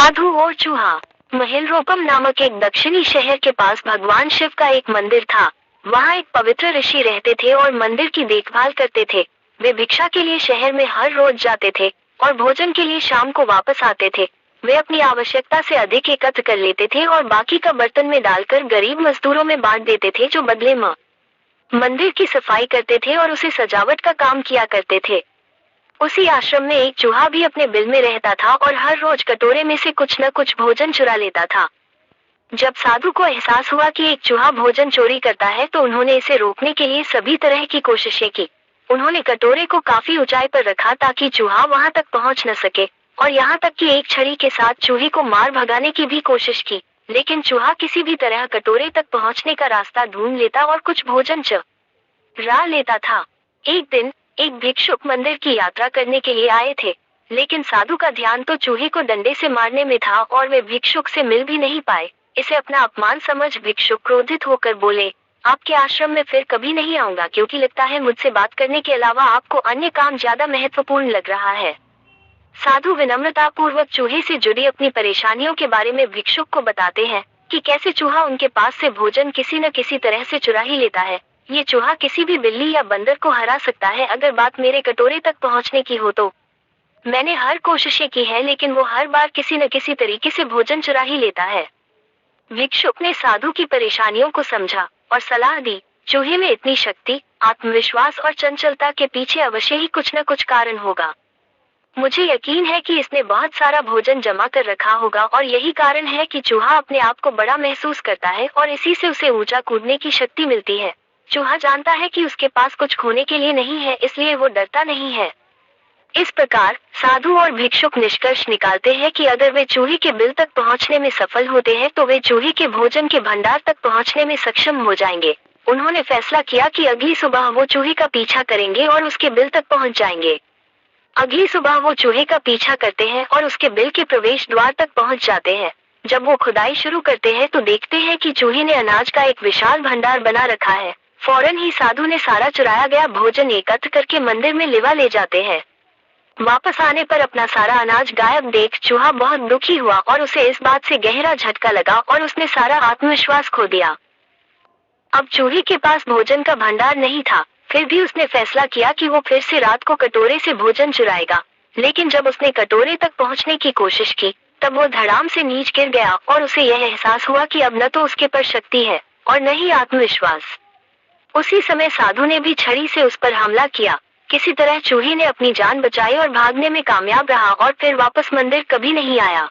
साधु और चूहा। महिलरोपम नामक एक दक्षिणी शहर के पास भगवान शिव का एक मंदिर था। वहाँ एक पवित्र ऋषि रहते थे और मंदिर की देखभाल करते थे। वे भिक्षा के लिए शहर में हर रोज जाते थे और भोजन के लिए शाम को वापस आते थे। वे अपनी आवश्यकता से अधिक एकत्र कर लेते थे और बाकी का बर्तन में डालकर गरीब मजदूरों में बांट देते थे, जो बदले में मंदिर की सफाई करते थे और उसे सजावट का काम किया करते थे। उसी आश्रम में एक चूहा भी अपने बिल में रहता था और हर रोज कटोरे में से कुछ न कुछ भोजन चुरा लेता था। जब साधु को एहसास हुआ कि एक चूहा भोजन चोरी करता है तो उन्होंने इसे रोकने के लिए सभी तरह की कोशिशें की। उन्होंने कटोरे को काफी ऊंचाई पर रखा ताकि चूहा वहां तक पहुंच न सके, और यहाँ तक कि एक छड़ी के साथ चूहे को मार भगाने की भी कोशिश की, लेकिन चूहा किसी भी तरह कटोरे तक पहुंचने का रास्ता ढूंढ लेता और कुछ भोजन चुरा लेता था। एक दिन एक भिक्षुक मंदिर की यात्रा करने के लिए आए थे, लेकिन साधु का ध्यान तो चूहे को डंडे से मारने में था और वे भिक्षुक से मिल भी नहीं पाए। इसे अपना अपमान समझ भिक्षुक क्रोधित होकर बोले, आपके आश्रम में फिर कभी नहीं आऊंगा, क्योंकि लगता है मुझसे बात करने के अलावा आपको अन्य काम ज्यादा महत्वपूर्ण लग रहा है। साधु विनम्रता पूर्वक चूहे से जुड़ी अपनी परेशानियों के बारे में भिक्षुक को बताते हैं कि कैसे चूहा उनके पास से भोजन किसी न किसी तरह से चुरा ही लेता है। ये चूहा किसी भी बिल्ली या बंदर को हरा सकता है। अगर बात मेरे कटोरे तक पहुंचने की हो तो मैंने हर कोशिशें की है, लेकिन वो हर बार किसी न किसी तरीके से भोजन चुरा ही लेता है। भिक्षुक ने साधु की परेशानियों को समझा और सलाह दी, चूहे में इतनी शक्ति, आत्मविश्वास और चंचलता के पीछे अवश्य ही कुछ न कुछ कारण होगा। मुझे यकीन है कि इसने बहुत सारा भोजन जमा कर रखा होगा और यही कारण है कि चूहा अपने आप को बड़ा महसूस करता है और इसी से उसे ऊंचा कूदने की शक्ति मिलती है। चूहा जानता है कि उसके पास कुछ खोने के लिए नहीं है, इसलिए वो डरता नहीं है। इस प्रकार साधु और भिक्षुक निष्कर्ष निकालते हैं कि अगर वे चूहे के बिल तक पहुंचने में सफल होते हैं तो वे चूहे के भोजन के भंडार तक पहुंचने में सक्षम हो जाएंगे। उन्होंने फैसला किया कि अगली सुबह वो चूहे का पीछा करेंगे और उसके बिल तक पहुंच जाएंगे। अगली सुबह वो चूहे का पीछा करते हैं और उसके बिल के प्रवेश द्वार तक पहुंच जाते हैं। जब वो खुदाई शुरू करते हैं तो देखते हैं कि चूहे ने अनाज का एक विशाल भंडार बना रखा है। फौरन ही साधु ने सारा चुराया गया भोजन एकत्र करके मंदिर में लिवा ले जाते हैं। वापस आने पर अपना सारा अनाज गायब देख चूहा बहुत दुखी हुआ और उसे इस बात से गहरा झटका लगा और उसने सारा आत्मविश्वास खो दिया। अब चूहे के पास भोजन का भंडार नहीं था, फिर भी उसने फैसला किया कि वो फिर से रात को कटोरे से भोजन चुराएगा। लेकिन जब उसने कटोरे तक पहुंचने की कोशिश की तब वो धड़ाम से नीचे गिर गया और उसे यह एहसास हुआ कि अब न तो उसके पर शक्ति है और न ही आत्मविश्वास। उसी समय साधु ने भी छड़ी से उस पर हमला किया। किसी तरह चूहे ने अपनी जान बचाई और भागने में कामयाब रहा और फिर वापस मंदिर कभी नहीं आया।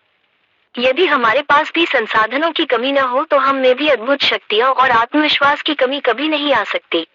यदि हमारे पास भी संसाधनों की कमी न हो तो हम में भी अद्भुत शक्तियां और आत्मविश्वास की कमी कभी नहीं आ सकती।